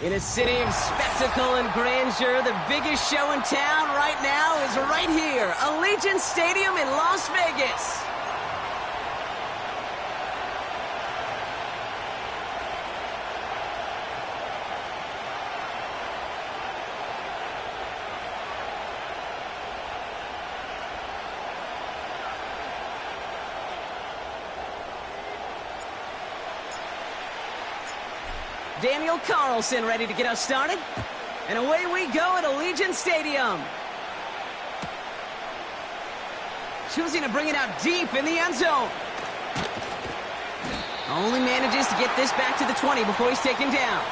In a city of spectacle and grandeur, the biggest show in town right now is right here, Allegiant Stadium in Las Vegas. Daniel Carlson ready to get us started. And away we go at Allegiant Stadium. Choosing to bring it out deep in the end zone. Only manages to get this back to the 20 before he's taken down.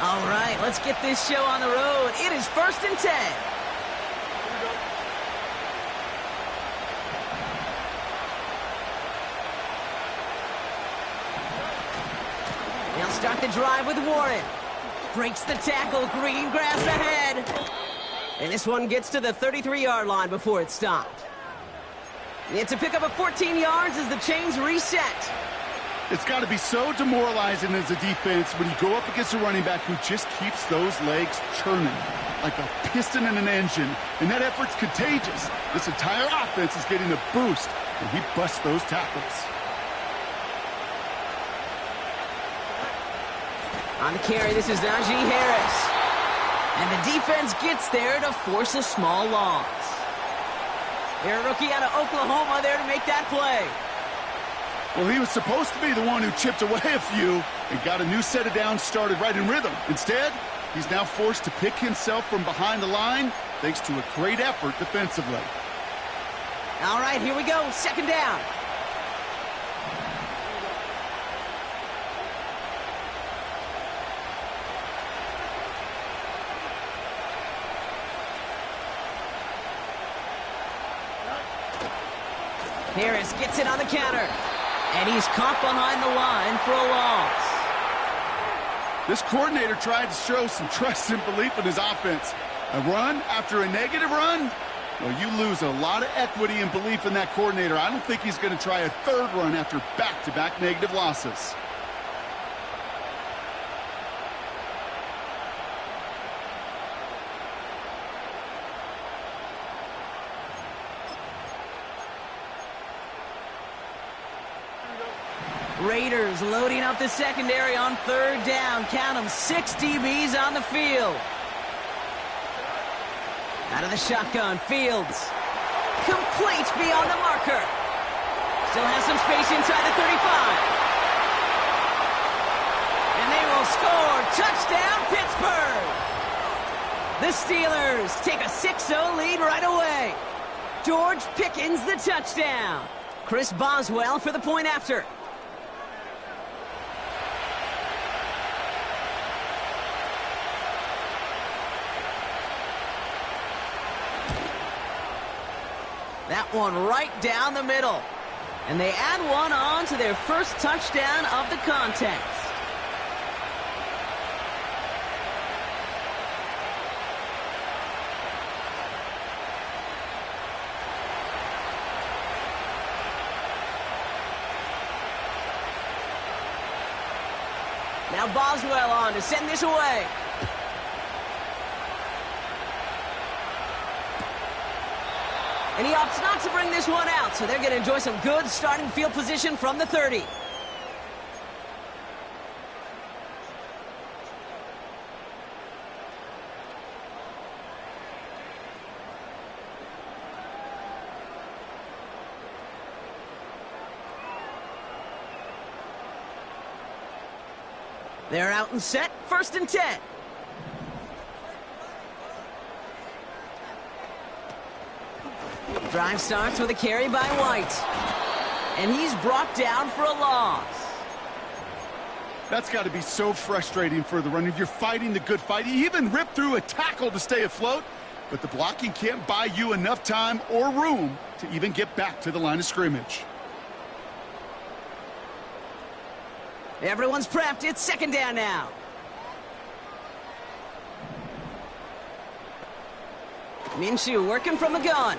All right, let's get this show on the road. It is 1st and 10. They'll start the drive with Warren. Breaks the tackle, green grass ahead. And this one gets to the 33-yard line before it stopped. It's a pickup of 14 yards as the chains reset. It's got to be so demoralizing as a defense when you go up against a running back who just keeps those legs churning like a piston in an engine, and that effort's contagious. This entire offense is getting a boost when he busts those tackles. On the carry, this is Najee Harris. And the defense gets there to force a small loss. They're a rookie out of Oklahoma there to make that play. Well, he was supposed to be the one who chipped away a few and got a new set of downs started right in rhythm. Instead, he's now forced to pick himself from behind the line thanks to a great effort defensively. All right, here we go. 2nd down. Harris gets it on the counter. And he's caught behind the line for a loss. This coordinator tried to show some trust and belief in his offense. A run after a negative run? Well, you lose a lot of equity and belief in that coordinator. I don't think he's going to try a 3rd run after back-to-back negative losses. Raiders loading up the secondary on 3rd down. Count them, 6 DBs on the field. Out of the shotgun, Fields. Complete beyond the marker. Still has some space inside the 35. And they will score. Touchdown, Pittsburgh. The Steelers take a 6-0 lead right away. George Pickens the touchdown. Chris Boswell for the point after. That one right down the middle. And they add one on to their first touchdown of the contest. Now Boswell on to send this away. And he opts not to bring this one out, so they're going to enjoy some good starting field position from the 30. They're out and set, 1st and 10. Drive starts with a carry by White. And he's brought down for a loss. That's got to be so frustrating for the runner. You're fighting the good fight. You even rip through a tackle to stay afloat, but the blocking can't buy you enough time or room to even get back to the line of scrimmage. Everyone's prepped. It's 2nd down now. Minshew working from the gun.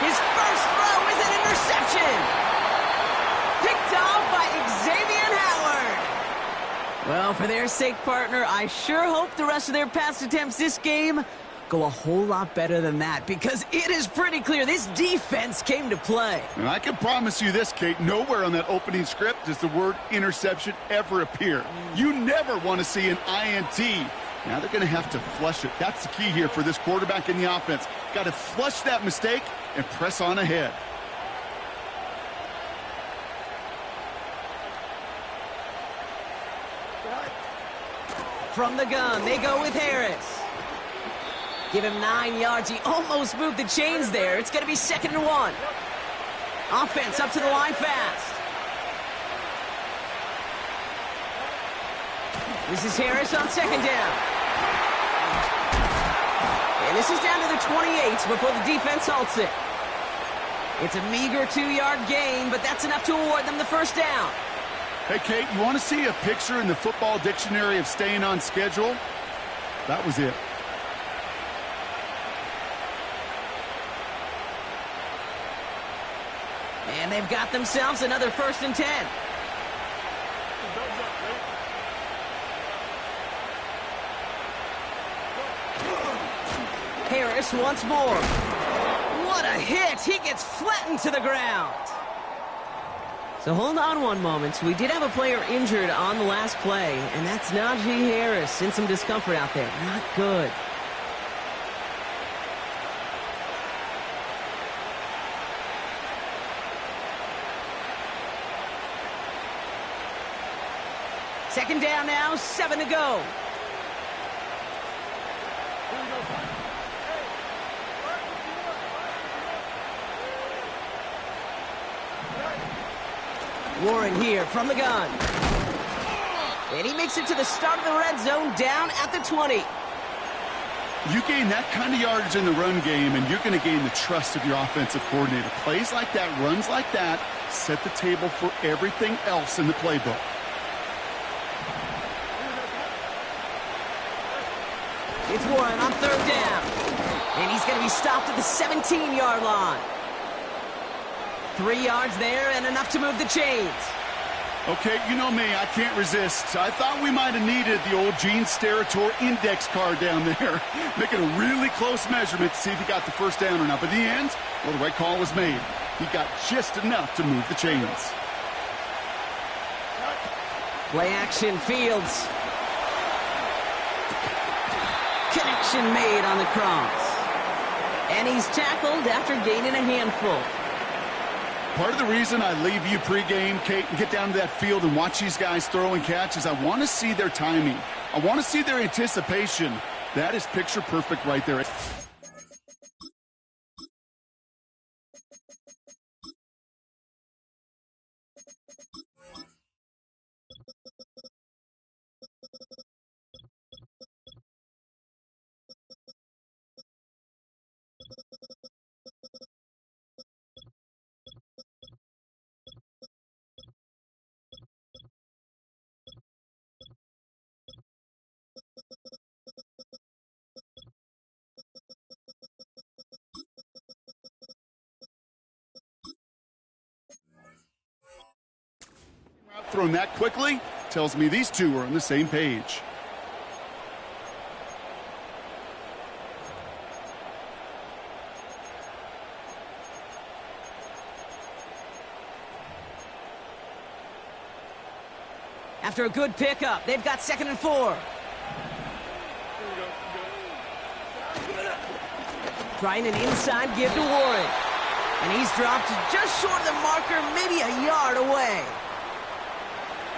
His first throw is an interception. Picked off by Xavier Howard. Well, for their sake, partner, I sure hope the rest of their pass attempts this game go a whole lot better than that, because it is pretty clear this defense came to play. And I can promise you this, Kate, nowhere on that opening script does the word interception ever appear. You never want to see an INT. Now they're going to have to flush it. That's the key here for this quarterback in the offense. Got to flush that mistake and press on ahead. From the gun, they go with Harris. Give him 9 yards. He almost moved the chains there. It's going to be 2nd and 1. Offense up to the line fast. This is Harris on 2nd down. And this is down to the 28 before the defense halts it. It's a meager 2-yard gain, but that's enough to award them the first down. Hey, Kate, you want to see a picture in the football dictionary of staying on schedule? That was it. And they've got themselves another 1st and 10. Harris once more. What a hit! He gets flattened to the ground. So hold on one moment. We did have a player injured on the last play, and that's Najee Harris in some discomfort out there. Not good. Second down now, 7 to go. Warren here from the gun. And he makes it to the start of the red zone down at the 20. You gain that kind of yardage in the run game, and you're going to gain the trust of your offensive coordinator. Plays like that, runs like that, set the table for everything else in the playbook. It's Warren on 3rd down. And he's going to be stopped at the 17-yard line. 3 yards there and enough to move the chains. Okay, you know me, I can't resist. I thought we might have needed the old Gene Steratore index card down there, making a really close measurement to see if he got the first down or not. But in the end, well, the right call was made. He got just enough to move the chains. Play action, Fields. Connection made on the cross. And he's tackled after gaining a handful. Part of the reason I leave you pregame, Kate, and get down to that field and watch these guys throw and catch is I want to see their timing. I want to see their anticipation. That is picture perfect right there. Thrown that quickly tells me these two are on the same page. After a good pickup, they've got 2nd and 4. Trying an inside give to Warren. And he's dropped just short of the marker, maybe a yard away.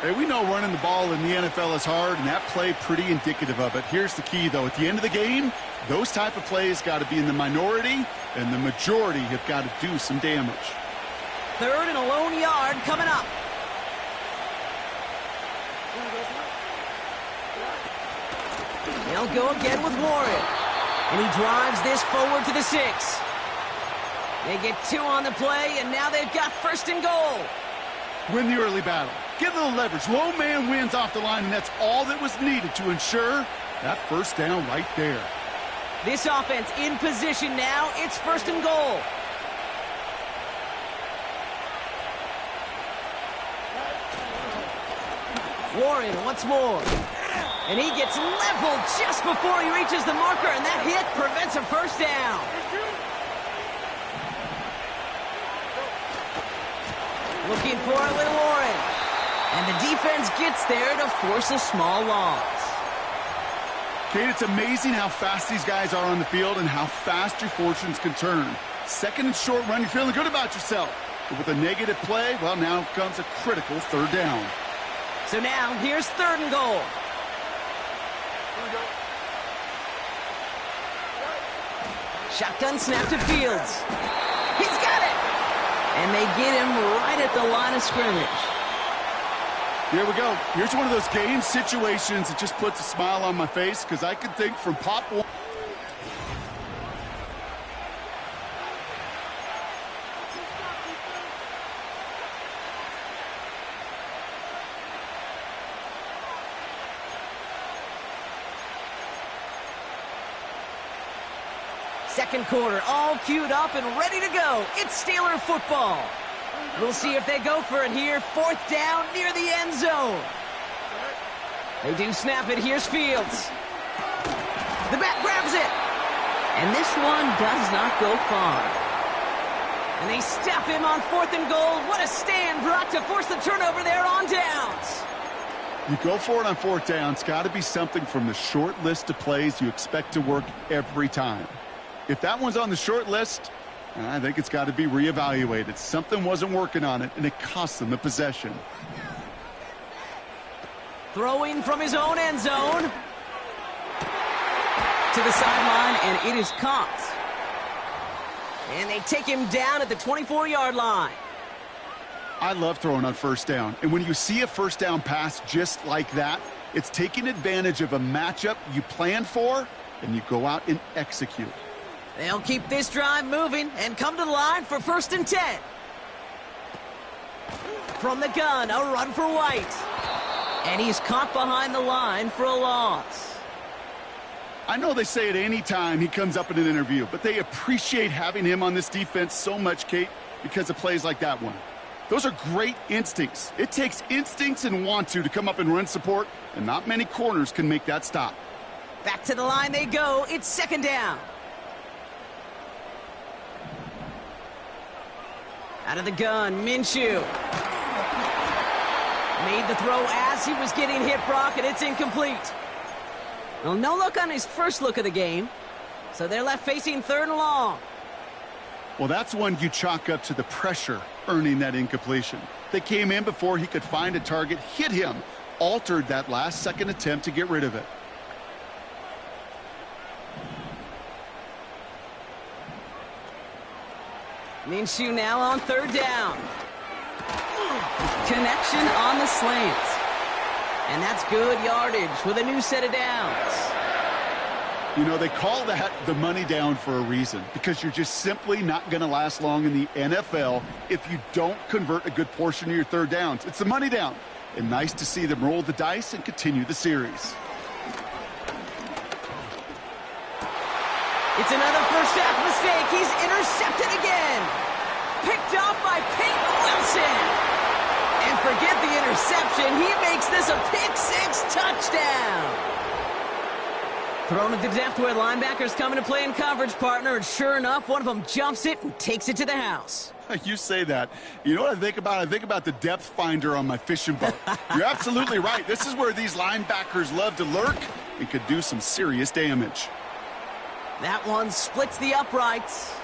Hey, we know running the ball in the NFL is hard, and that play pretty indicative of it. Here's the key, though. At the end of the game, those type of plays got to be in the minority, and the majority have got to do some damage. 3rd and a lone yard coming up. They'll go again with Warren. And he drives this forward to the 6. They get 2 on the play, and now they've got 1st and goal. Win the early battle. Get a little leverage. Low man wins off the line, and that's all that was needed to ensure that first down right there. This offense in position now. It's 1st and goal. Warren once more. And he gets leveled just before he reaches the marker, and that hit prevents a first down. Looking for it with Warren. And the defense gets there to force a small loss. Kate, it's amazing how fast these guys are on the field and how fast your fortunes can turn. 2nd and short run, you're feeling good about yourself. But with a negative play, well, now comes a critical 3rd down. So now, here's 3rd and goal. Shotgun snap to Fields. He's got it! And they get him right at the line of scrimmage. Here we go. Here's one of those game situations that just puts a smile on my face because I can think from pop one. Second quarter, all queued up and ready to go. It's Steeler football. We'll see if they go for it here. 4th down near the end zone. They do snap it. Here's Fields. The back grabs it. And this one does not go far. And they stop him on 4th and goal. What a stand brought to force the turnover there on downs. You go for it on 4th down. It's got to be something from the short list of plays you expect to work every time. If that one's on the short list, I think it's got to be reevaluated. Something wasn't working on it, and it cost them the possession. Throwing from his own end zone. To the sideline, and it is caught. And they take him down at the 24-yard line. I love throwing on 1st down. And when you see a 1st down pass just like that, it's taking advantage of a matchup you planned for, and you go out and execute. They'll keep this drive moving and come to the line for 1st and 10. From the gun, a run for White. And he's caught behind the line for a loss. I know they say it any time he comes up in an interview, but they appreciate having him on this defense so much, Kate, because of plays like that one. Those are great instincts. It takes instincts and want to come up and run support, and not many corners can make that stop. Back to the line they go. It's 2nd down. Out of the gun, Minshew. Made the throw as he was getting hit, Brock, and it's incomplete. Well, no look on his first look of the game, so they're left facing 3rd and long. Well, that's one you chalk up to the pressure earning that incompletion. They came in before he could find a target, hit him, altered that last-second attempt to get rid of it. Minshew now on 3rd down. Connection on the slant. And that's good yardage with a new set of downs. You know, they call that the money down for a reason, because you're just simply not going to last long in the NFL if you don't convert a good portion of your 3rd downs. It's the money down. And nice to see them roll the dice and continue the series. It's another first-half mistake. He's intercepted again. Picked off by Peyton Wilson. And forget the interception. He makes this a pick-6 touchdown. Thrown at the depth where linebackers come into play in coverage, partner. And sure enough, one of them jumps it and takes it to the house. You say that. You know what I think about? I think about the depth finder on my fishing boat. You're absolutely right. This is where these linebackers love to lurk and could do some serious damage. That one splits the uprights,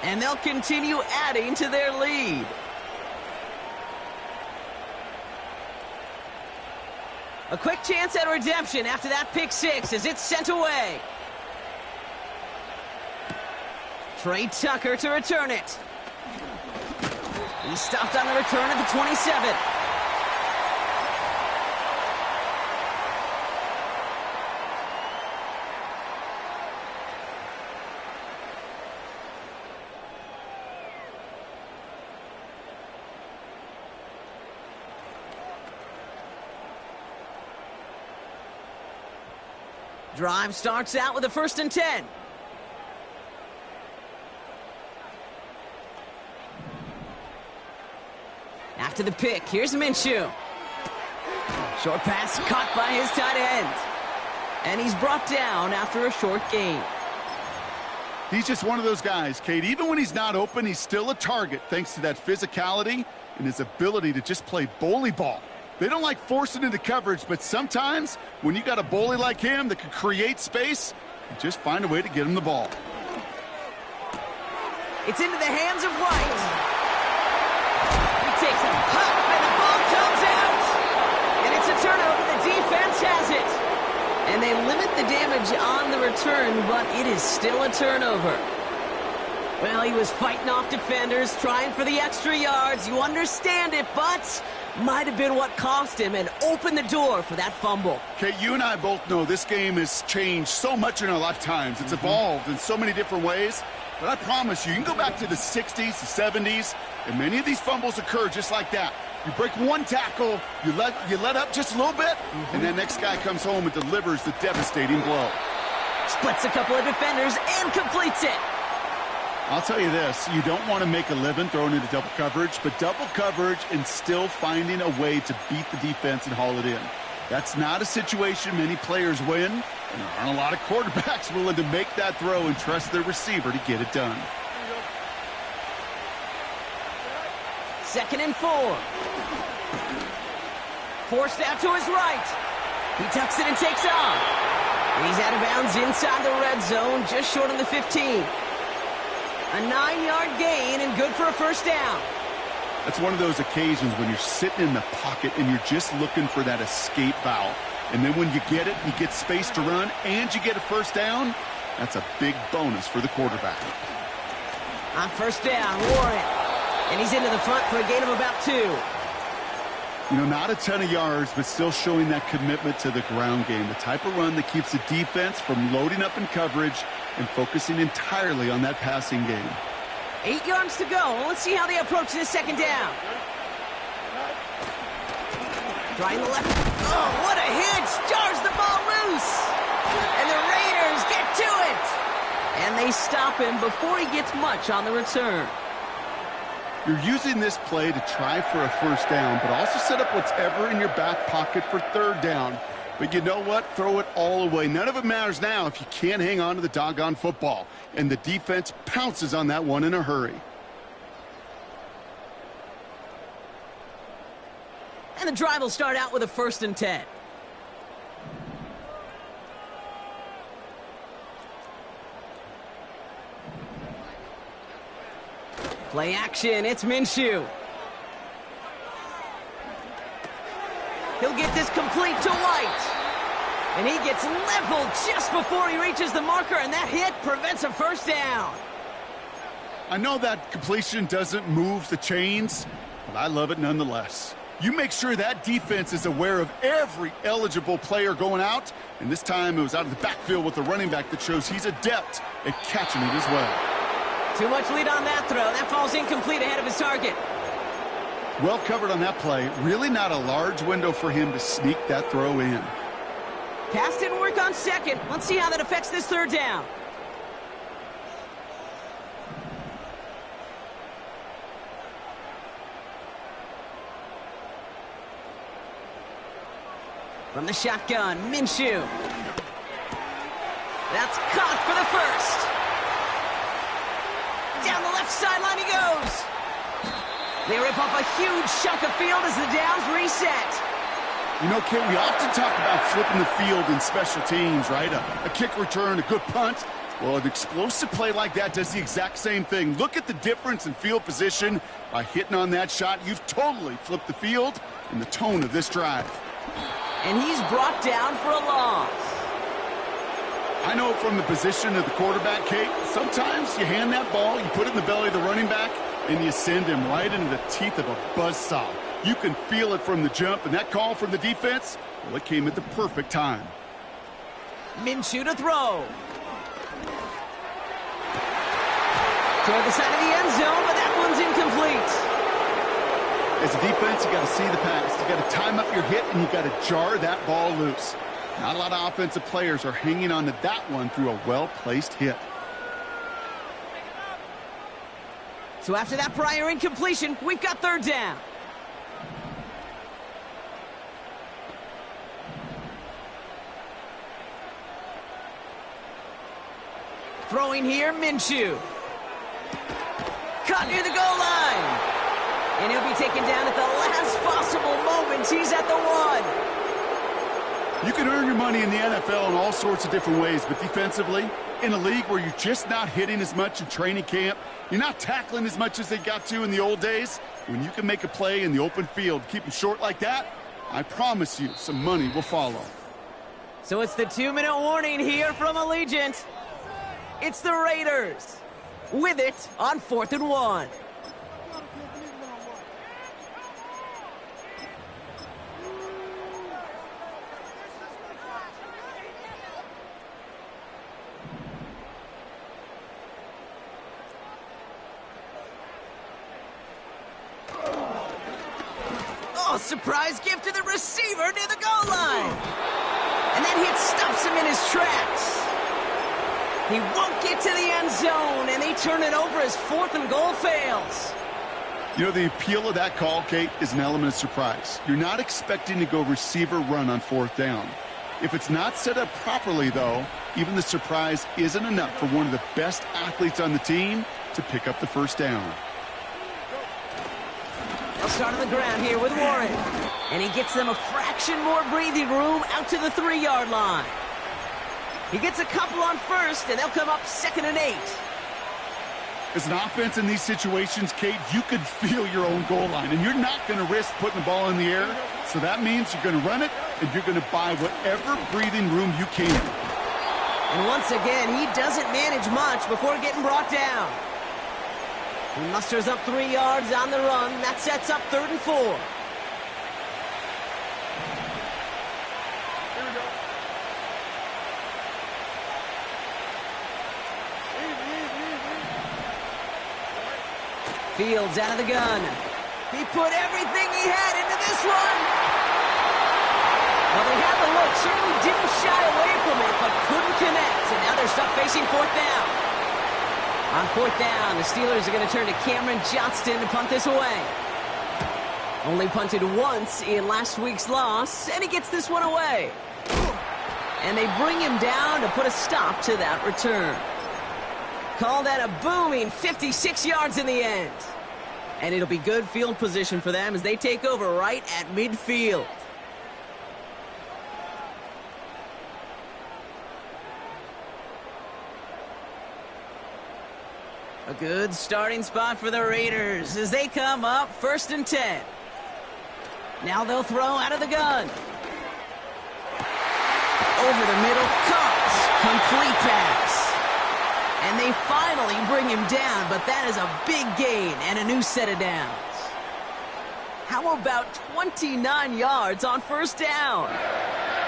and they'll continue adding to their lead. A quick chance at redemption after that pick-6 as it's sent away. Trey Tucker to return it. He's stopped on the return at the 27. Drive starts out with a 1st and 10. to the pick. Here's Minshew. Short pass caught by his tight end. And he's brought down after a short gain. He's just one of those guys, Kate. Even when he's not open, he's still a target thanks to that physicality and his ability to just play bully ball. They don't like forcing into coverage, but sometimes when you got a bully like him that can create space, you just find a way to get him the ball. It's into the hands of White. He takes a pop, and the ball comes out. And it's a turnover. The defense has it. And they limit the damage on the return, but it is still a turnover. Well, he was fighting off defenders, trying for the extra yards. You understand it, but might have been what cost him and opened the door for that fumble. Okay, you and I both know this game has changed so much in our lifetimes. It's evolved in so many different ways. But I promise you, you can go back to the 60s, the 70s, and many of these fumbles occur just like that. You break one tackle, you let up just a little bit, and that next guy comes home and delivers the devastating blow. Splits a couple of defenders and completes it. I'll tell you this, you don't want to make a living throwing into double coverage, but double coverage and still finding a way to beat the defense and haul it in. That's not a situation many players win, and there aren't a lot of quarterbacks willing to make that throw and trust their receiver to get it done. 2nd and 4. Forced out to his right. He tucks it and takes off. And he's out of bounds inside the red zone, just short of the 15. A 9-yard gain and good for a first down. That's one of those occasions when you're sitting in the pocket and you're just looking for that escape valve. And then when you get it, you get space to run, and you get a first down. That's a big bonus for the quarterback. On first down, Warren. And he's into the front for a gain of about 2. You know, not a ton of yards, but still showing that commitment to the ground game. The type of run that keeps the defense from loading up in coverage and focusing entirely on that passing game. 8 yards to go. Let's see how they approach this second down. Trying the left. Oh, what a hit! Jars the ball loose. And the Raiders get to it. And they stop him before he gets much on the return. You're using this play to try for a first down, but also set up what's ever in your back pocket for third down. But you know what? Throw it all away. None of it matters now if you can't hang on to the doggone football. And the defense pounces on that one in a hurry. And the drive will start out with a 1st and 10. Play action, it's Minshew. He'll get this complete to White. And he gets leveled just before he reaches the marker, and that hit prevents a first down. I know that completion doesn't move the chains, but I love it nonetheless. You make sure that defense is aware of every eligible player going out, and this time it was out of the backfield with the running back that shows he's adept at catching it as well. Too much lead on that throw. That falls incomplete ahead of his target. Well covered on that play. Really not a large window for him to sneak that throw in. Pass didn't work on 2nd. Let's see how that affects this 3rd down. From the shotgun, Minshew. That's caught for the 1st. Down the left sideline he goes. They rip off a huge chunk of field as the downs reset. You know, Kate, we often talk about flipping the field in special teams, right? A kick return, a good punt. Well, an explosive play like that does the exact same thing. Look at the difference in field position. By hitting on that shot, you've totally flipped the field and the tone of this drive. And he's brought down for a loss. I know from the position of the quarterback, Kate, sometimes you hand that ball, you put it in the belly of the running back, and you send him right into the teeth of a buzzsaw. You can feel it from the jump, and that call from the defense, well, it came at the perfect time. Minshew to throw. Toward the side of the end zone, but that one's incomplete. As a defense, you got to see the pass. You got to time up your hit, and you got to jar that ball loose. Not a lot of offensive players are hanging on to that one through a well-placed hit. So after that prior incompletion, we've got 3rd down. Throwing here, Minshew. Caught near the goal line. And he'll be taken down at the last possible moment. He's at the 1. You can earn your money in the NFL in all sorts of different ways, but defensively, in a league where you're just not hitting as much in training camp, you're not tackling as much as they got to in the old days, when you can make a play in the open field, keep them short like that, I promise you some money will follow. So it's the 2-minute warning here from Allegiant. It's the Raiders with it on 4th and 1. Surprise gift to the receiver near the goal line. And that hit stops him in his tracks. He won't get to the end zone, and they turn it over as 4th and goal fails. You know, the appeal of that call, Kate, is an element of surprise. You're not expecting to go receiver run on 4th down. If it's not set up properly, though, even the surprise isn't enough for one of the best athletes on the team to pick up the first down. They'll start on the ground here with Warren. And he gets them a fraction more breathing room out to the 3-yard line. He gets a couple on first, and they'll come up 2nd and 8. As an offense in these situations, Kate, you could feel your own goal line, and you're not going to risk putting the ball in the air. So that means you're going to run it, and you're going to buy whatever breathing room you can. And once again, he doesn't manage much before getting brought down. He musters up 3 yards on the run. That sets up 3rd and 4. Fields out of the gun. He put everything he had into this one. Well, they had the look. Certainly didn't shy away from it, but couldn't connect. And now they're stuck facing 4th down. On 4th down, the Steelers are going to turn to Cameron Johnston to punt this away. Only punted once in last week's loss, and he gets this one away. And they bring him down to put a stop to that return. Call that a booming 56 yards in the end. And it'll be good field position for them as they take over right at midfield. A good starting spot for the Raiders as they come up 1st and 10. Now they'll throw out of the gun. Over the middle, caught. Complete pass. And they finally bring him down, but that is a big gain and a new set of downs. How about 29 yards on 1st down?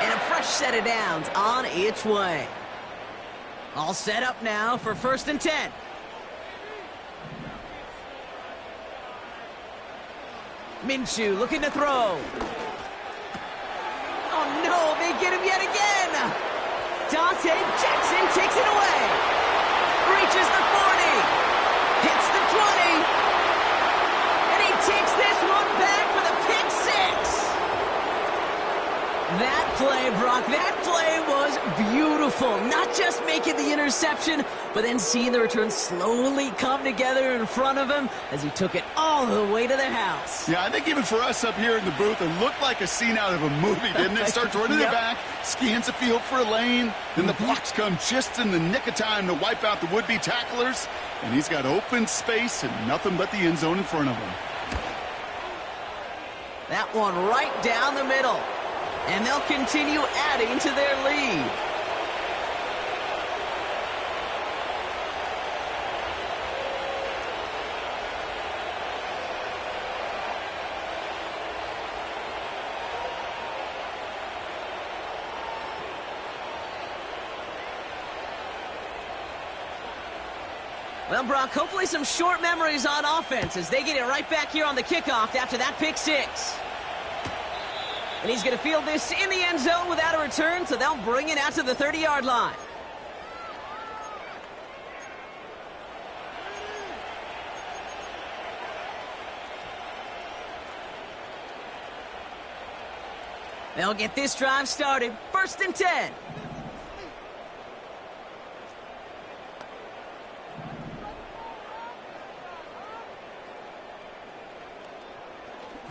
And a fresh set of downs on its way. All set up now for 1st and 10. Minshew looking to throw. Oh no, they get him yet again. Dante Jackson takes it away. Reaches the 40. Hits the 20. And he takes this one back for the pick 6. That play, Brock, that play was beautiful. Not just making the interception, but then seeing the return slowly come together in front of him as he took it all the way to the house. Yeah, I think even for us up here in the booth, it looked like a scene out of a movie, didn't it? Starts running the back, scans the field for a lane, then the blocks come just in the nick of time to wipe out the would-be tacklers, and he's got open space and nothing but the end zone in front of him. That one right down the middle. And they'll continue adding to their lead. Well, Brock, hopefully some short memories on offense as they get it right back here on the kickoff after that pick 6. And he's going to field this in the end zone without a return, so they'll bring it out to the 30-yard line. They'll get this drive started. 1st and 10.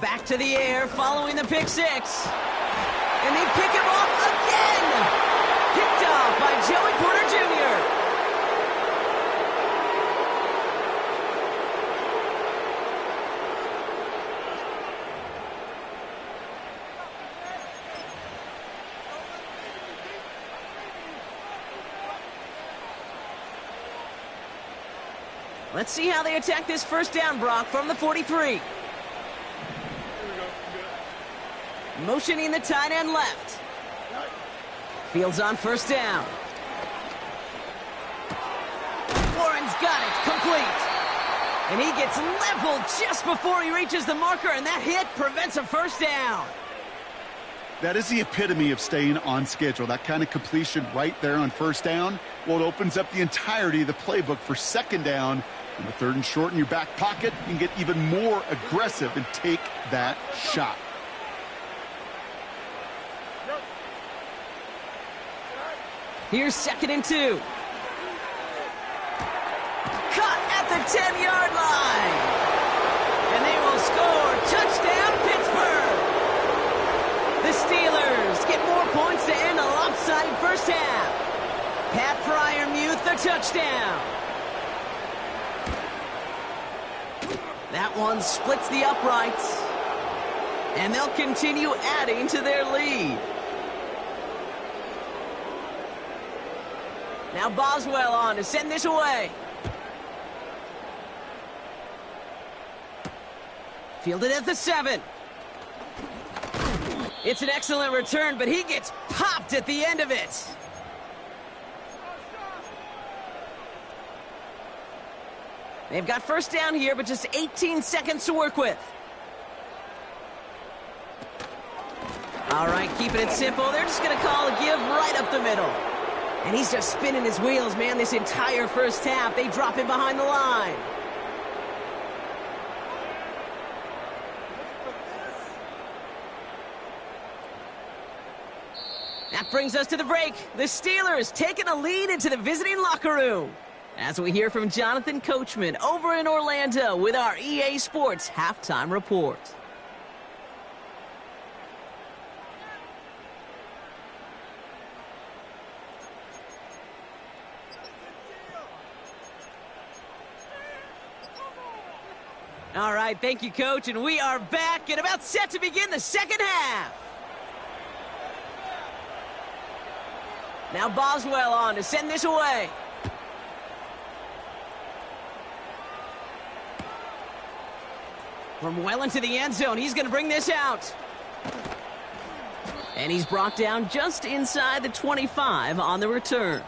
Back to the air following the pick six. And they pick him off again. Picked off by Joey Porter Jr. Let's see how they attack this first down, Brock, from the 43. Motioning the tight end left. Fields on first down. Warren's got it, complete. And he gets leveled just before he reaches the marker, and that hit prevents a first down. That is the epitome of staying on schedule. That kind of completion right there on first down. Well, it opens up the entirety of the playbook for second down. And the third and short in your back pocket, you can get even more aggressive and take that shot. Here's 2nd and 2. Cut at the 10-yard line. And they will score. Touchdown, Pittsburgh. The Steelers get more points to end a lopsided first half. Pat Fryermuth the touchdown. That one splits the uprights. And they'll continue adding to their lead. Now Boswell on to send this away. Fielded at the 7. It's an excellent return, but he gets popped at the end of it. They've got first down here, but just 18 seconds to work with. All right, keeping it simple. They're just going to call a give right up the middle. And he's just spinning his wheels, man, this entire first half. They drop him behind the line. That brings us to the break. The Steelers taking a lead into the visiting locker room. As we hear from Jonathan Coachman over in Orlando with our EA Sports Halftime Report. All right, thank you, Coach, and we are back and about set to begin the second half. Now Boswell on to send this away. From well into the end zone, he's going to bring this out. And he's brought down just inside the 25 on the return.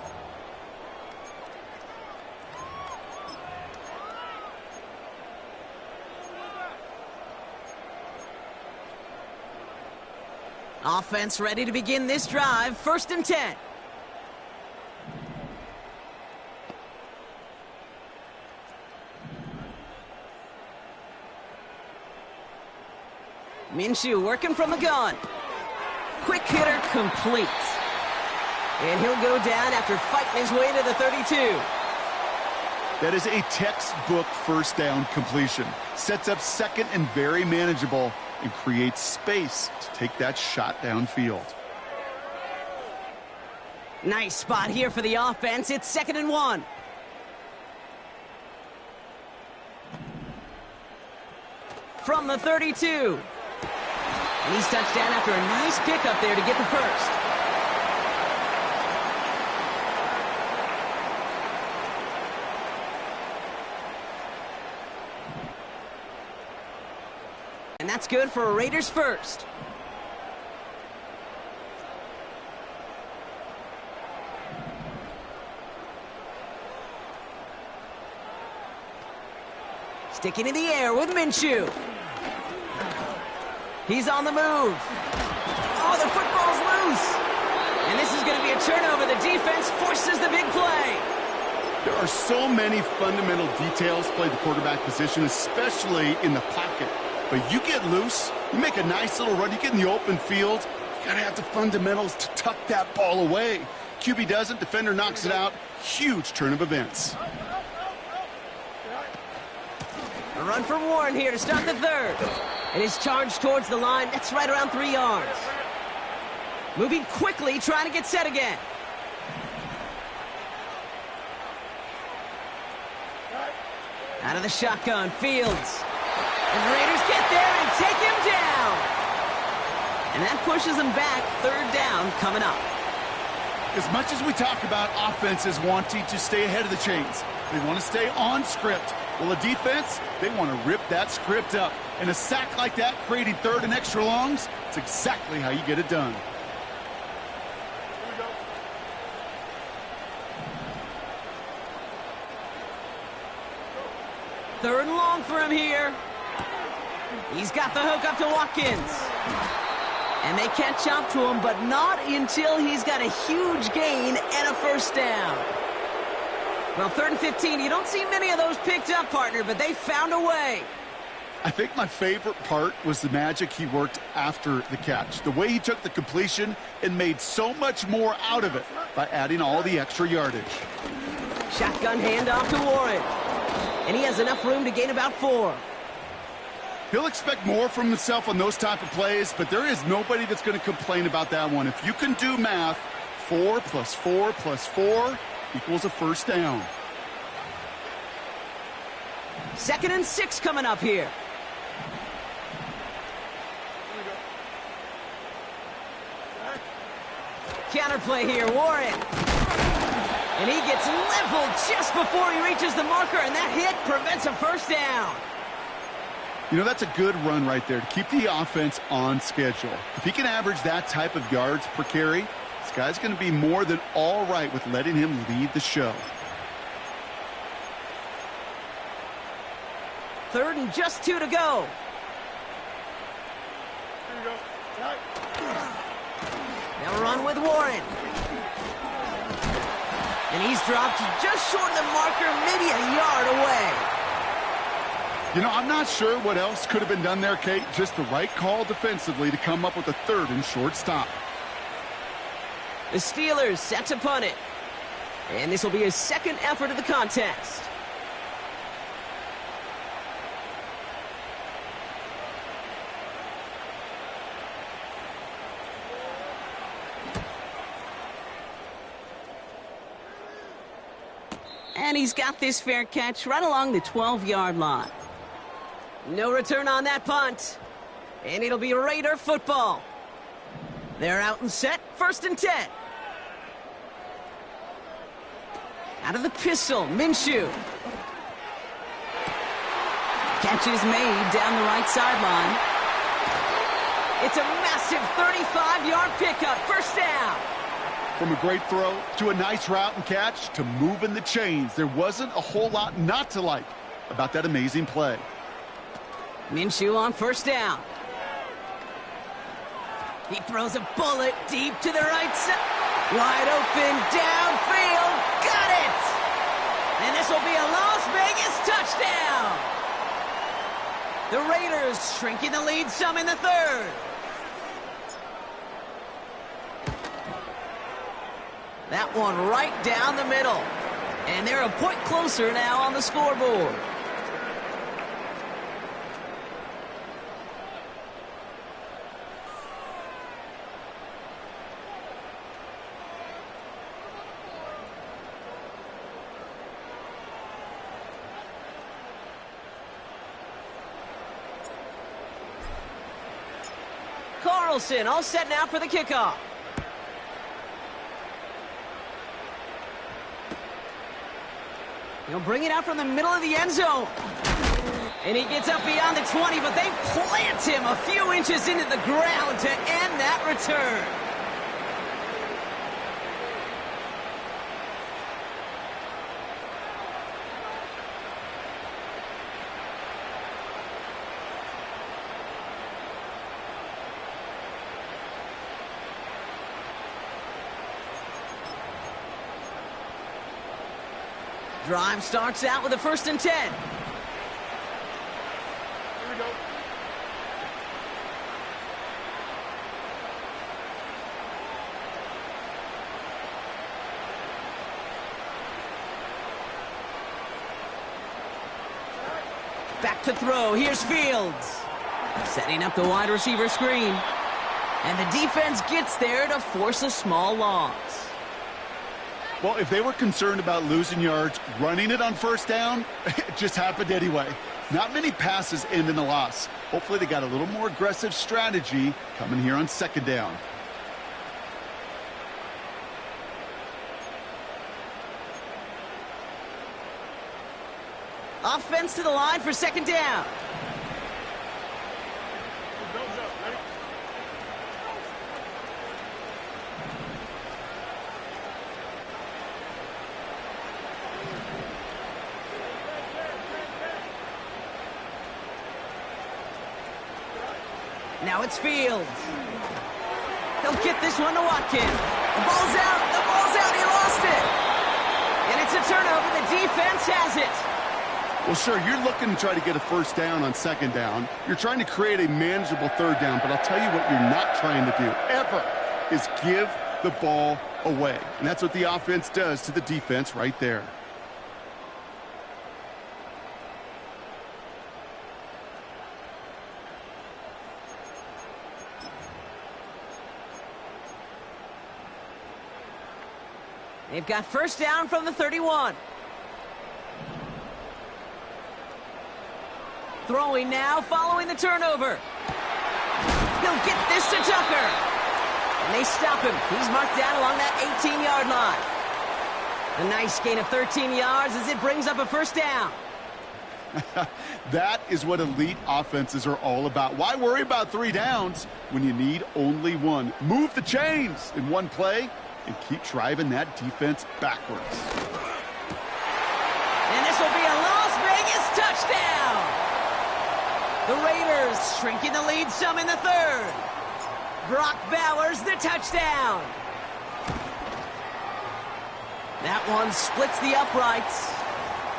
Offense ready to begin this drive. 1st and 10. Minshew working from the gun. Quick hitter complete. And he'll go down after fighting his way to the 32. That is a textbook first down completion. Sets up second and very manageable and creates space to take that shot downfield. Nice spot here for the offense. It's 2nd and 1. From the 32. And he's touched down after a nice pickup there to get the first. And that's good for a Raiders first. Sticking in the air with Minshew. He's on the move. Oh, the football's loose. And this is going to be a turnover. The defense forces the big play. There are so many fundamental details play the quarterback position, especially in the pocket. But you get loose, you make a nice little run, you get in the open field, you got to have the fundamentals to tuck that ball away. QB doesn't, defender knocks it out. Huge turn of events. A run from Warren here to start the third. And his charge towards the line, that's right around 3 yards. Moving quickly, trying to get set again. Out of the shotgun, Fields. And the Raiders get there and take him down. And that pushes them back. 3rd down coming up. As much as we talk about offenses wanting to stay ahead of the chains, they want to stay on script. Well, a defense, they want to rip that script up. And a sack like that, creating 3rd and extra longs, it's exactly how you get it done. Third and long for him here. He's got the hook up to Watkins. And they catch up to him, but not until he's got a huge gain and a 1st down. Well, 3rd and 15, you don't see many of those picked up, partner, but they found a way. I think my favorite part was the magic he worked after the catch. The way he took the completion and made so much more out of it by adding all the extra yardage. Shotgun handoff to Warren. And he has enough room to gain about 4. He'll expect more from himself on those type of plays, but there is nobody that's going to complain about that one. If you can do math, 4 + 4 + 4 equals a 1st down. 2nd and 6 coming up here. Counterplay here, Warren. And he gets leveled just before he reaches the marker, and that hit prevents a 1st down. You know, that's a good run right there to keep the offense on schedule. If he can average that type of yards per carry, this guy's going to be more than all right with letting him lead the show. 3rd and just 2 to go. They'll run with Warren. And he's dropped just short of the marker, maybe a yard away. You know, I'm not sure what else could have been done there, Kate. Just the right call defensively to come up with a 3rd and short stop. The Steelers set to punt it. And this will be his 2nd effort of the contest. And he's got this fair catch right along the 12-yard line. No return on that punt. And it'll be Raider football. They're out and set, 1st and 10. Out of the pistol, Minshew. Catch is made down the right sideline. It's a massive 35-yard pickup, 1st down. From a great throw to a nice route and catch to moving the chains, there wasn't a whole lot not to like about that amazing play. Minshew on 1st down. He throws a bullet deep to the right side. Wide open, downfield, got it! And this will be a Las Vegas touchdown! The Raiders shrinking the lead some in the 3rd. That one right down the middle. And they're a point closer now on the scoreboard. Carlson all set now for the kickoff. He'll bring it out from the middle of the end zone. And he gets up beyond the 20, but they plant him a few inches into the ground to end that return. Drive starts out with a 1st and 10. Here we go. Back to throw. Here's Fields. Setting up the wide receiver screen. And the defense gets there to force a small loss. Well, if they were concerned about losing yards, running it on first down, it just happened anyway. Not many passes end in a loss. Hopefully they got a little more aggressive strategy coming here on second down. Offense to the line for second down. Now it's Fields. He'll get this one to Watkins. The ball's out. The ball's out. He lost it. And it's a turnover. The defense has it. Well, sure, you're looking to try to get a first down on second down. You're trying to create a manageable third down, but I'll tell you what you're not trying to do, ever, is give the ball away. And that's what the offense does to the defense right there. They've got first down from the 31. Throwing now, following the turnover. He'll get this to Tucker. And they stop him. He's marked down along that 18-yard line. A nice gain of 13 yards as it brings up a first down. That is what elite offenses are all about. Why worry about 3 downs when you need only 1? Move the chains in one play and keep driving that defense backwards. And this will be a Las Vegas touchdown. The Raiders shrinking the lead some in the third. Brock Bowers the touchdown. That one splits the uprights.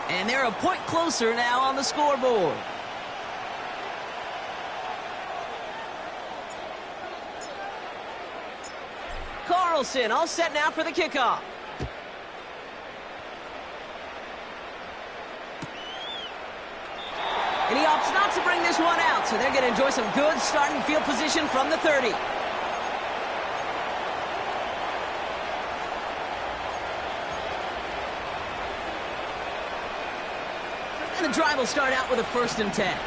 And they're a point closer now on the scoreboard. Carlson all set now for the kickoff. And he opts not to bring this one out, so they're going to enjoy some good starting field position from the 30. And the drive will start out with a 1st and 10.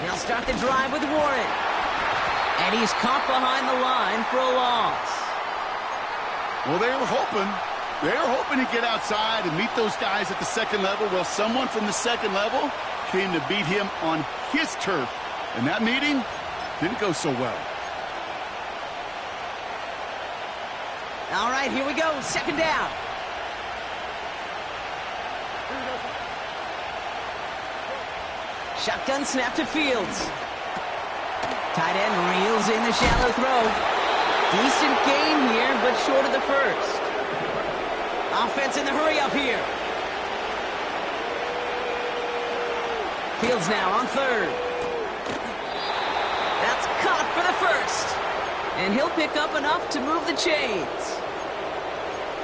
They'll start the drive with Warren. And he's caught behind the line for a loss. Well, they were hoping to get outside and meet those guys at the second level. Well, someone from the second level came to beat him on his turf. And that meeting didn't go so well. All right, here we go. Second down. Shotgun snap to Fields. Tight end reels in the shallow throw. Decent gain here, but short of the first. Offense in the hurry up here. Fields now on third. That's caught for the first. And he'll pick up enough to move the chains.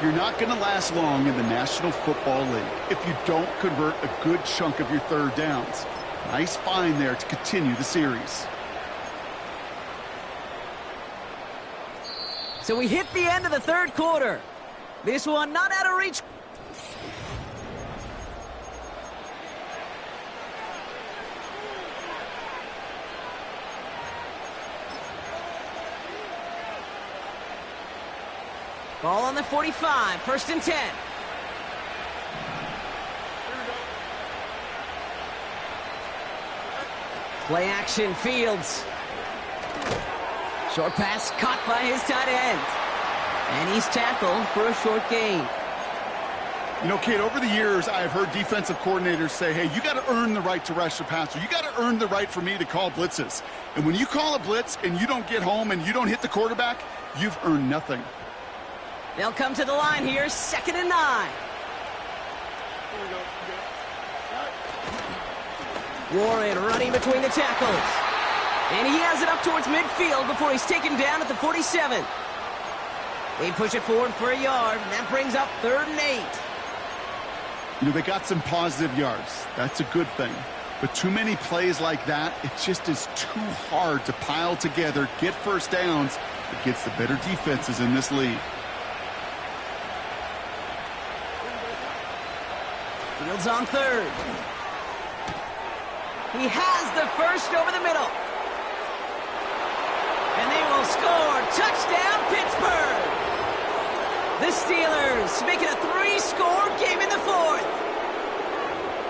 You're not going to last long in the National Football League if you don't convert a good chunk of your third downs. Nice find there to continue the series. So we hit the end of the third quarter. This one not out of reach. Ball on the 45, 1st and 10. Play action, Fields. Short pass caught by his tight end. And he's tackled for a short gain. You know, Kate, over the years, I've heard defensive coordinators say, hey, you got to earn the right to rush the passer. You got to earn the right for me to call blitzes. And when you call a blitz and you don't get home and you don't hit the quarterback, you've earned nothing. They'll come to the line here, 2nd and 9. Warren running between the tackles. And he has it up towards midfield before he's taken down at the 47. They push it forward for a yard, and that brings up 3rd and 8. You know, they got some positive yards. That's a good thing. But too many plays like that, it just is too hard to pile together, get first downs against the better defenses in this league. Fields on third. He has the first over the middle. And they will score. Touchdown, Pittsburgh. The Steelers making a 3-score game in the fourth.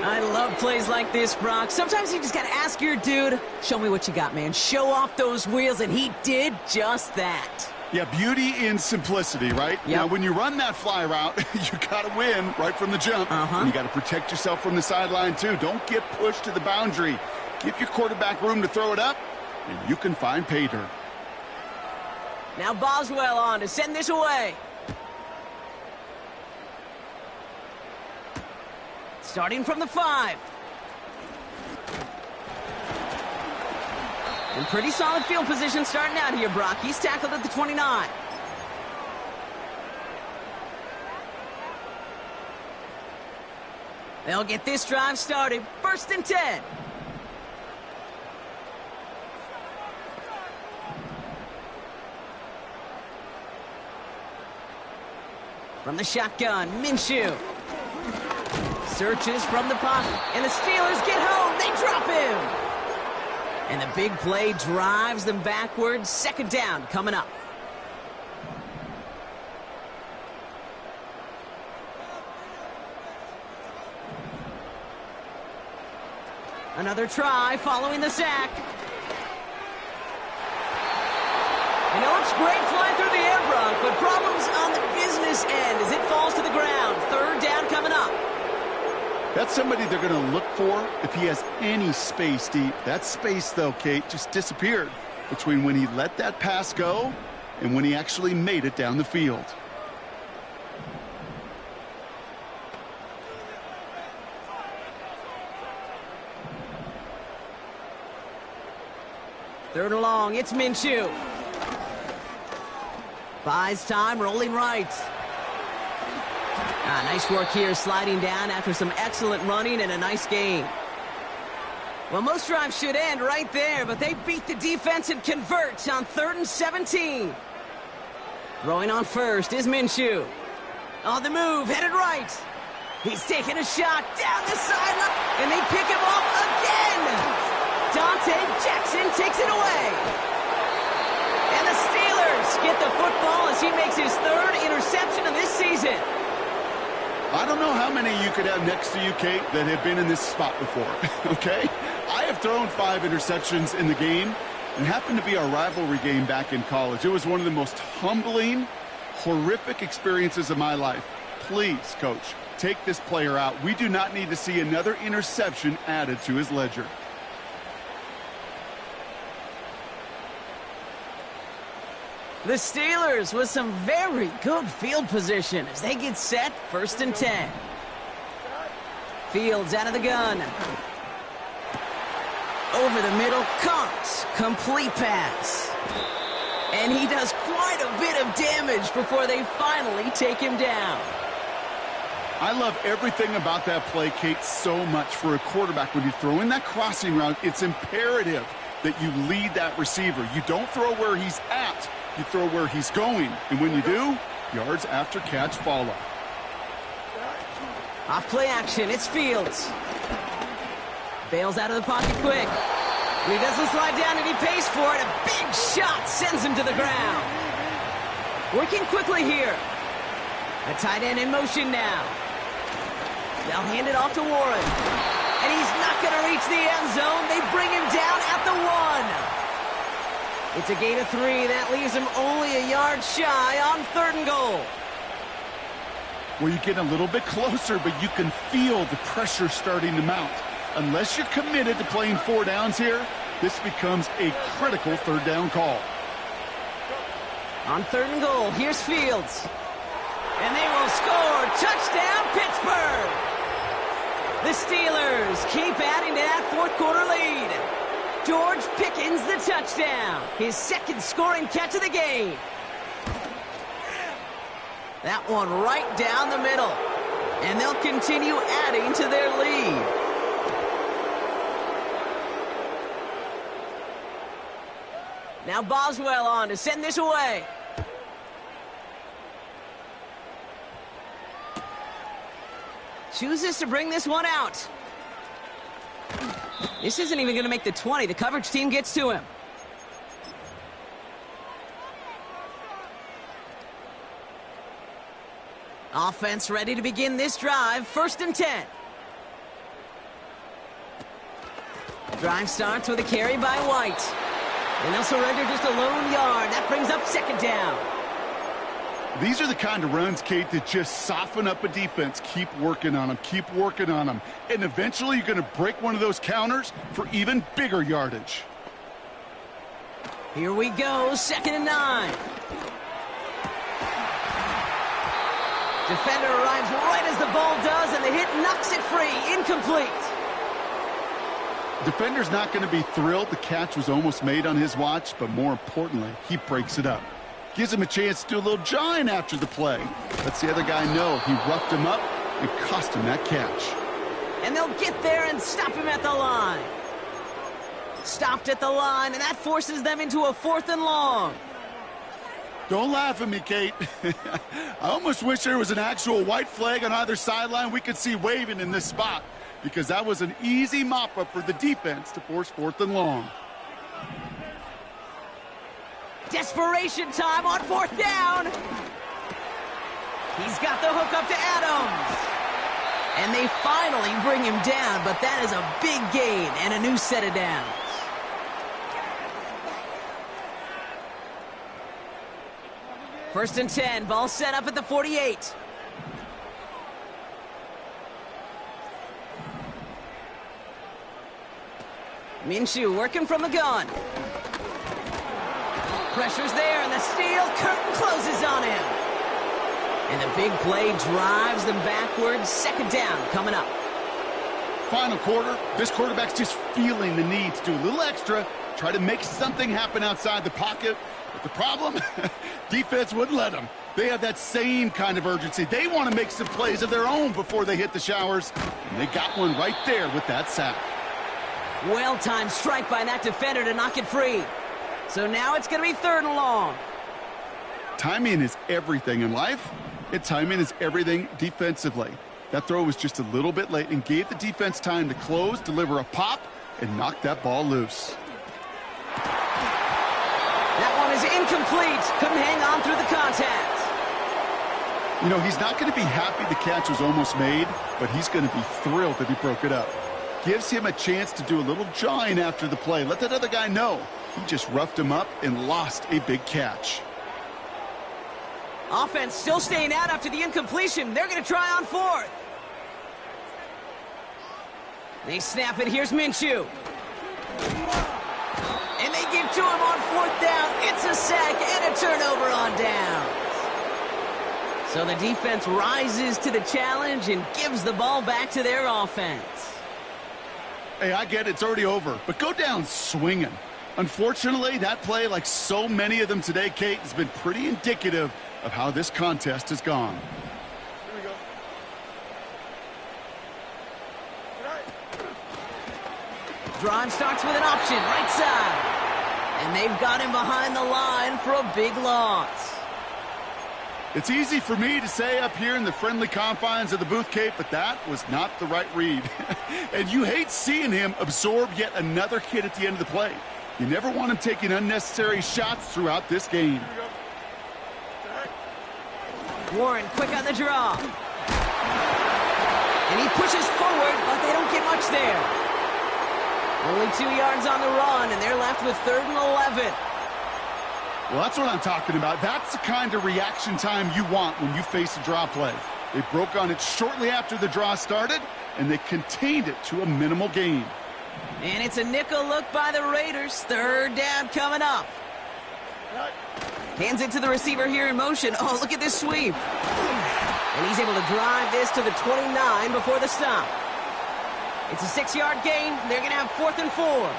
I love plays like this, Brock. Sometimes you just got to ask your dude, show me what you got, man. Show off those wheels, and he did just that. Yeah, beauty in simplicity, right? Yep. Now, when you run that fly route, you got to win right from the jump. And you got to protect yourself from the sideline, too. Don't get pushed to the boundary. Give your quarterback room to throw it up, and you can find pay dirt. Now Boswell on to send this away. Starting from the 5. In pretty solid field position starting out here, Brock. He's tackled at the 29. They'll get this drive started. 1st and 10. From the shotgun, Minshew. Searches from the pocket, and the Steelers get home. They drop him. And the big play drives them backwards. 2nd down coming up. Another try following the sack. You know, it's great flying through the air, Brock, but problems on the business end as it falls to the ground. 3rd down coming up. That's somebody they're going to look for if he has any space deep. That space, though, Kate, just disappeared between when he let that pass go and when he actually made it down the field. Third and long, it's Minshew. Buys time, rolling right. Nice work here, sliding down after some excellent running and a nice gain. Well, most drives should end right there, but they beat the defense and convert on 3rd and 17. Throwing on first is Minshew. On the move, headed right. He's taking a shot down the sideline, and they pick him off again. Dante Jackson takes it away. And the Steelers get the football as he makes his 3rd interception of this season. I don't know how many you could have next to you, Kate, that have been in this spot before, okay? I have thrown 5 interceptions in the game, and happened to be our rivalry game back in college. It was one of the most humbling, horrific experiences of my life. Please, Coach, take this player out. We do not need to see another interception added to his ledger. The Steelers with some very good field position as they get set. 1st and 10. Fields out of the gun. Over the middle, Cox. Complete pass. And he does quite a bit of damage before they finally take him down. I love everything about that play, Kate, so much for a quarterback. When you throw in that crossing route, it's imperative that you lead that receiver. You don't throw where he's at. You throw where he's going. And when you do, yards after catch follow. Off play action, it's Fields. Bails out of the pocket quick. He doesn't slide down and he pays for it. A big shot sends him to the ground. Working quickly here. A tight end in motion now. They'll hand it off to Warren. And he's not going to reach the end zone. They bring him down at the 1. It's a gain of 3. That leaves him only a yard shy on 3rd and goal. Well, you get a little bit closer, but you can feel the pressure starting to mount. Unless you're committed to playing 4 downs here, this becomes a critical 3rd down call. On 3rd and goal, here's Fields. And they will score. Touchdown, Pittsburgh! The Steelers keep adding to that 4th quarter lead. George Pickens the touchdown. His 2nd scoring catch of the game. That one right down the middle. And they'll continue adding to their lead. Now Boswell on to send this away. Chooses to bring this one out. This isn't even going to make the 20. The coverage team gets to him. Offense ready to begin this drive. 1st and 10. Drive starts with a carry by White. And they'll surrender just a lone yard. That brings up 2nd down. These are the kind of runs, Kate, that just soften up a defense. Keep working on them. Keep working on them. And eventually you're going to break one of those counters for even bigger yardage. Here we go. 2nd and 9. Defender arrives right as the ball does, and the hit knocks it free. Incomplete. Defender's not going to be thrilled the catch was almost made on his watch, but more importantly, he breaks it up. Gives him a chance to do a little jawing after the play. Lets the other guy know he roughed him up and cost him that catch. And they'll get there and stop him at the line. Stopped at the line, and that forces them into a 4th and long. Don't laugh at me, Kate. I almost wish there was an actual white flag on either sideline we could see waving in this spot, because that was an easy mop-up for the defense to force 4th and long. Desperation time on 4th down. He's got the hook up to Adams. And they finally bring him down, but that is a big gain and a new set of downs. First and 10, ball set up at the 48. Minshew working from the gun. Pressure's there, and the steel curtain closes on him. And the big play drives them backwards. 2nd down coming up. Final quarter, this quarterback's just feeling the need to do a little extra, try to make something happen outside the pocket. But the problem, defense wouldn't let them. They have that same kind of urgency. They want to make some plays of their own before they hit the showers. And they got one right there with that sack. Well-timed strike by that defender to knock it free. So now it's going to be 3rd and long. Timing is everything in life, and timing is everything defensively. That throw was just a little bit late and gave the defense time to close, deliver a pop, and knock that ball loose. That one is incomplete. Couldn't hang on through the contact. You know, he's not going to be happy the catch was almost made, but he's going to be thrilled that he broke it up. Gives him a chance to do a little jawing after the play. Let that other guy know he just roughed him up and lost a big catch. Offense still staying out after the incompletion. They're going to try on 4th. They snap it. Here's Minshew. And they get to him on 4th down. It's a sack and a turnover on downs. So the defense rises to the challenge and gives the ball back to their offense. Hey, I get it. It's already over, but go down swinging. Unfortunately, that play, like so many of them today, Kate, has been pretty indicative of how this contest has gone. Here we go. Drive starts with an option, right side. And they've got him behind the line for a big loss. It's easy for me to say up here in the friendly confines of the booth, Kate, but that was not the right read. And you hate seeing him absorb yet another hit at the end of the play. You never want him taking unnecessary shots throughout this game. Warren quick on the draw. And he pushes forward, but they don't get much there. Only 2 yards on the run, and they're left with 3rd and 11. Well, that's what I'm talking about. That's the kind of reaction time you want when you face a draw play. They broke on it shortly after the draw started, and they contained it to a minimal gain. And it's a nickel look by the Raiders. 3rd down coming up. Hands it to the receiver here in motion. Oh, look at this sweep. And he's able to drive this to the 29 before the stop. It's a 6-yard gain. They're going to have 4th and 4.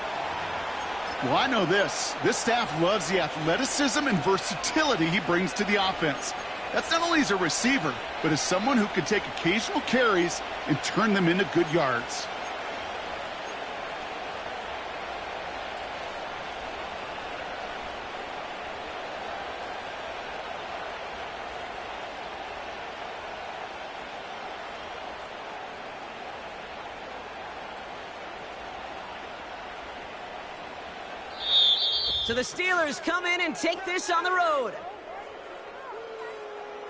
Well, I know this. This staff loves the athleticism and versatility he brings to the offense. That's not only as a receiver, but as someone who can take occasional carries and turn them into good yards. So the Steelers come in and take this on the road.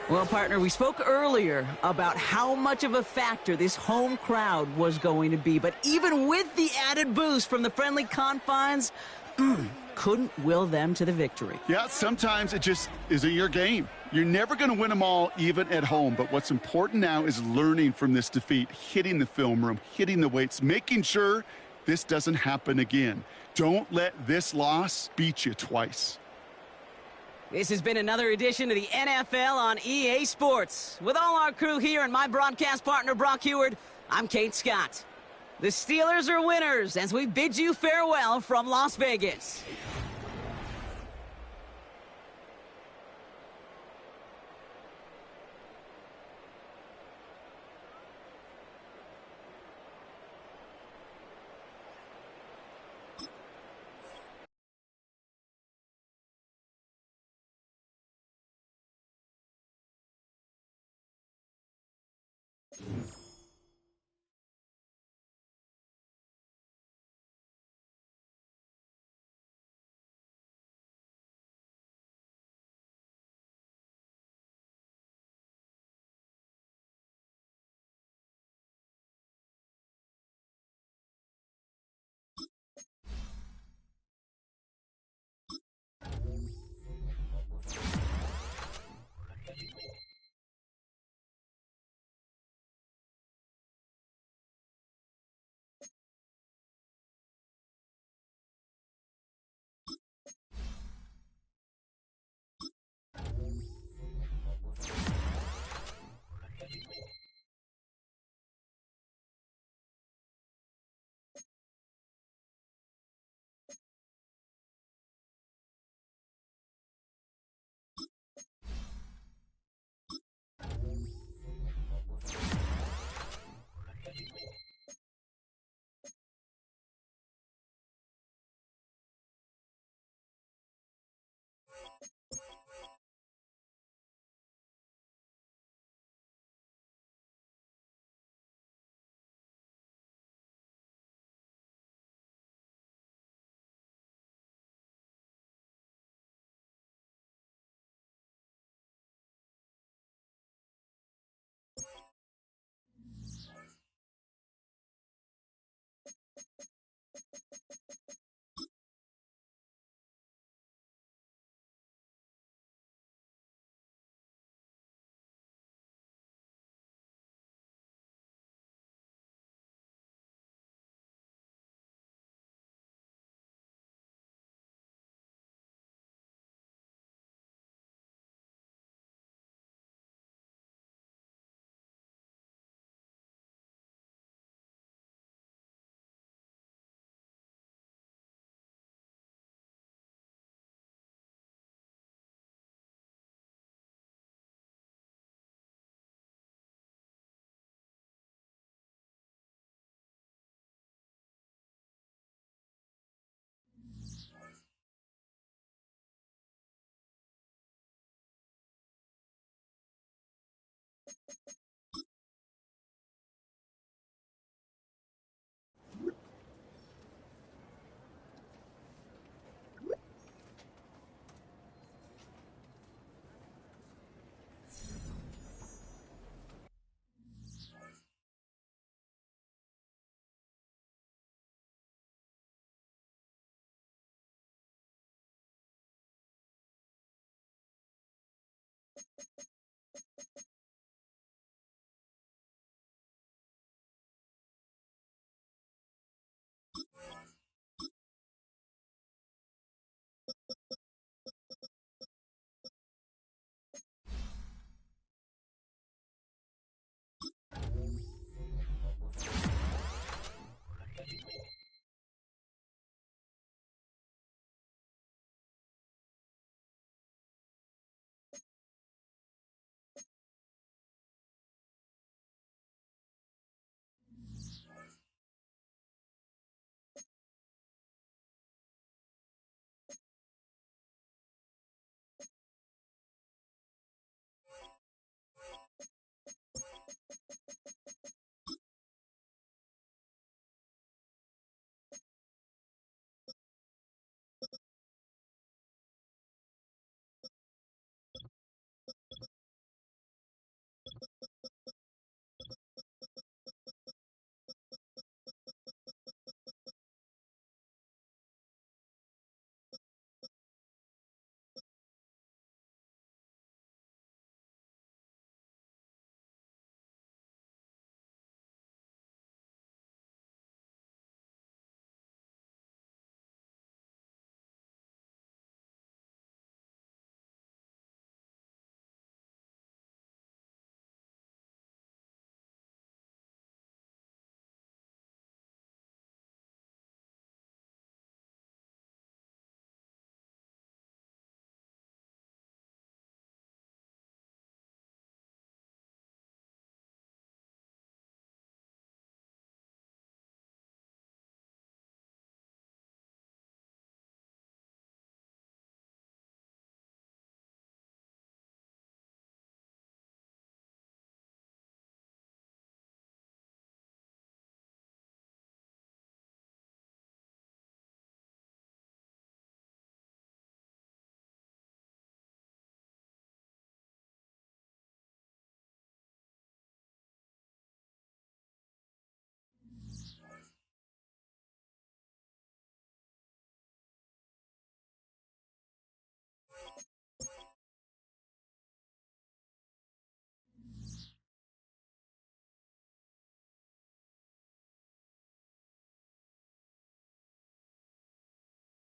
Well, partner, we spoke earlier about how much of a factor this home crowd was going to be. But even with the added boost from the friendly confines, couldn't will them to the victory. Yeah, sometimes it just isn't your game. You're never going to win them all, even at home. But what's important now is learning from this defeat, hitting the film room, hitting the weights, making sure this doesn't happen again. Don't let this loss beat you twice. This has been another edition of the NFL on EA Sports. With all our crew here and my broadcast partner, Brock Heward, I'm Kate Scott. The Steelers are winners as we bid you farewell from Las Vegas.